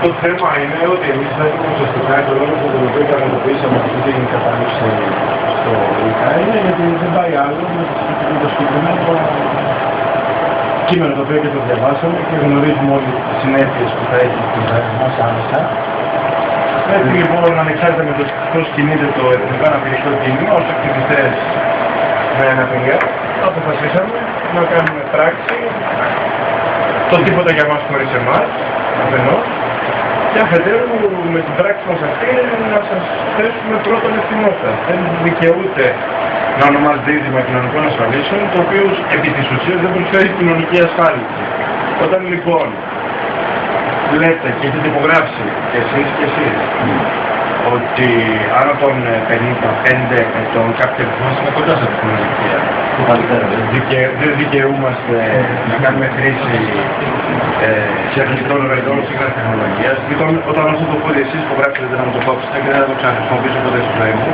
Το θέμα είναι ότι εμείς έχουμε ουσιαστικά το λόγο που τον οποίο κατατοπίσαμε αυτή την κατάληψη στο ΙΚΑ είναι γιατί δεν πάει άλλο με το συγκεκριμένο κείμενο το οποίο και το διαβάσαμε και γνωρίζουμε όλοι τις συνέπειες που θα έχει στην ζωή μας άμεσα. Έτσι λοιπόν, ανεξάρτητα με το πώς κινείται το εθνικό αναπηρικό κίνημα, ως ακτιβιστές με αναπηρία, αποφασίσαμε να κάνουμε πράξη το τίποτα για μας χωρίς εμάς, αφενός, και αφετέρου με την πράξη μας αυτή να σας θέσουμε πρώτον ευθυνότητα. Δεν δικαιούται να ονομάζεται ίδρυμα κοινωνικών ασφαλίσεων, το οποίο επί της ουσίας δεν προσφέρει κοινωνική ασφάλιση. Όταν λοιπόν λέτε και έχετε υπογράψει και εσείς ότι άνω των 55 ετών κάποιοι αριθμός είναι κοντά σε τεχνολογία. Δεν δικαιούμαστε να κάνουμε χρήση τεχνητών ορατών σύγχρονης τεχνολογίας. Λοιπόν, όταν όσο το πω εσείς υπογράψετε να μου το κόψετε και δεν θα το ξαναχρησιμοποιήσω ποτέ στη ζωή μου,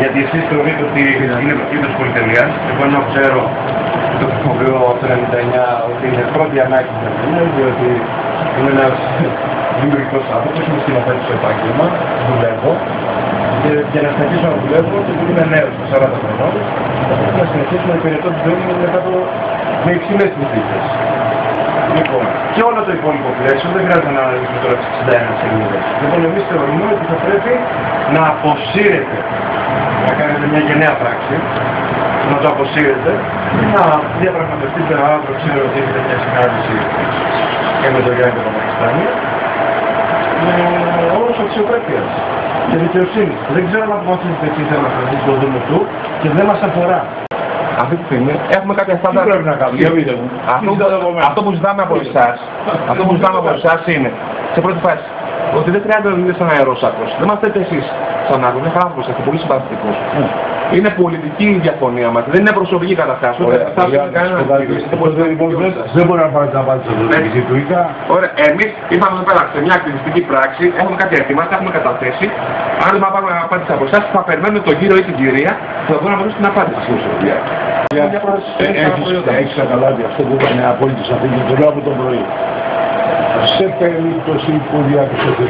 γιατί εσείς θεωρείτε ότι είναι είδος πολυτελείας. Εγώ να ξέρω το χρησιμοποιώ από το 1999 ότι είναι πρώτη ανάγκη στην Ελλάδα, διότι είναι ένας δημιουργικός άνθρωπος, είμαι σκηνοθέτης στο επάγγελμα, δουλεύω και να συνεχίσω να δουλεύω και επειδή είμαι νέος, 40 χρονών, θα πρέπει να συνεχίσω να υπηρετώ τη ζωή μου μετά με υψηλές συνθήκες. Λοιπόν, και όλο το υπόλοιπο πλαίσιο δεν χρειάζεται να αναλύσουμε τώρα τις 61 σελίδες. Λοιπόν, εμείς θεωρούμε ότι θα πρέπει να αποσύρετε, να κάνετε μια γενναία πράξη, να το αποσύρετε και να διαπραγματευτείτε αύριο, ξέρω ότι έχετε μια συνάντηση και με το Γιάννη το Πακιστάνι, με όρους αξιοπρέπειας και δικαιοσύνης. Δεν ξέρω αν αποφασίζετε εκεί θέμα να κρατήσει το δούμε του και δεν μας αφορά. Αυτή τη στιγμή έχουμε κάποια στάνταρ. Τι πρέπει να κάνουμε, για βίντεο μου. Αυτό που ζητάμε από εσάς, είναι, σε πρώτη φάση, ότι δεν χρειάζεται να δείτε σαν αερόσακος. Δεν μας θέτε εσείς σαν άνθρωπος, είναι άνθρωπος, είστε πολύ συμπαθητικός. Είναι πολιτική η διαφωνία μας, δεν είναι προσωπική καταρχάς. Δεν μπορεί να πάρει τα απάντηση εδώ, του ΙΚΑ. Ωραία, εμείς ήρθαμε εδώ πέρα σε μια ακτιβιστική πράξη, έχουμε κάποια αιτήματα, έχουμε καταθέσει. Αν δεν πάρουμε απάντηση από εσάς, θα περιμένουμε τον κύριο ή την κυρία που θα μπορούν να δώσουν την απάντηση. Έχεις καταλάβει αυτό που είπανε απόλυτη σαφή και το λέω από το πρωί. Σε περίπτωση που διαπιστωθεί.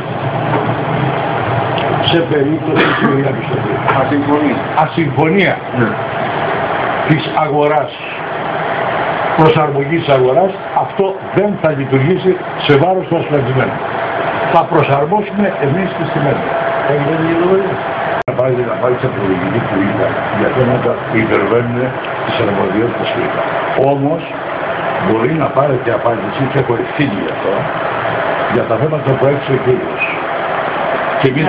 Σε περίπτωση που διαπιστωθεί. Ασυμφωνία της αγοράς, προσαρμογής της αγοράς, αυτό δεν θα λειτουργήσει σε βάρος του ασφαλισμένου. Θα προσαρμόσουμε εμείς τις τιμές. Έγινε λίγο να πάρει σε προλογική του ΙΚΑ για θέματα που υπερβαίνουν τις αρμοδιότητες του ΙΚΑ. Όμως μπορεί να πάρετε απάντηση και έχω ευθύνη για αυτό, για τα θέματα που έχει ο κύριος. Και εμείς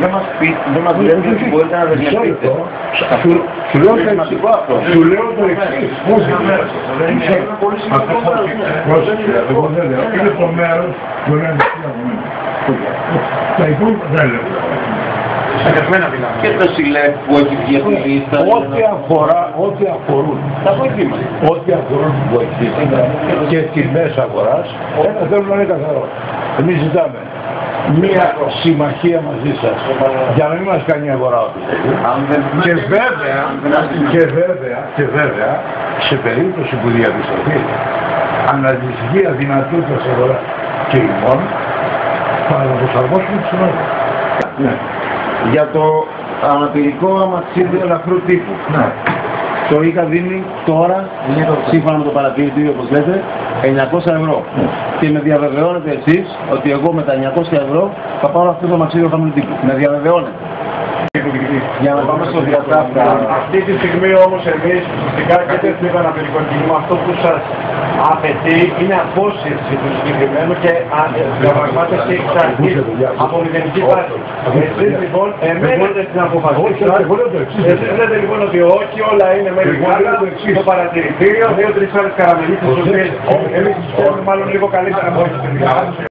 δεν μας λένε ότι μπορείτε να δεσμευτείτε. Σου λέω το εξής. Είναι το μέρος που είναι τα υπόλοιπα δεν λέω. Και το ΣΥΛΕΚ που έχει βγει από τη λίστα. Ό,τι αφορούν τα βοηθήματα. Ό,τι αφορούν βοηθήματα και τιμές αγοράς, θέλουν να είναι καθαρό. Εμείς ζητάμε μία συμμαχία μαζί σας για να μην μας κάνει η αγορά ό,τι θέλει. Και βέβαια, σε περίπτωση που διαπιστωθεί αναλυτική αδυνατότητας αγοράς και ημών, θα προσαρμόσουμε τις συνόδους. Ναι. Για το αναπηρικό αμαξίδιο ελαφρού τύπου. Ναι. Το ΙΚΑ δίνει τώρα, σύμφωνα με το παρατηρητήριο όπως λέτε, 900 ευρώ. Και με διαβεβαιώνετε εσείς ότι εγώ με τα 900 ευρώ θα πάρω αυτό το αμαξίδιο χαμηλού τύπου. Με διαβεβαιώνετε. Για να πάμε στο διατάφτα. Αυτή τη στιγμή όμως εμείς ουσιαστικά και το εθνικό αναπηρικό κίνημα αυτό που σας απαιτεί είναι απόσυρση του συγκεκριμένου και διαπραγμάτευση εξ αρχής από μηδενική βάση. Εσείς λοιπόν εμένετε στην αποφασή σας. Εσείς λέτε λοιπόν ότι όχι όλα είναι μέρη γάλα, το παρατηρητήριο, 2-3 άλλες καραμελίτες, εμείς πιστεύουμε μάλλον λίγο καλύτερα από εσείς.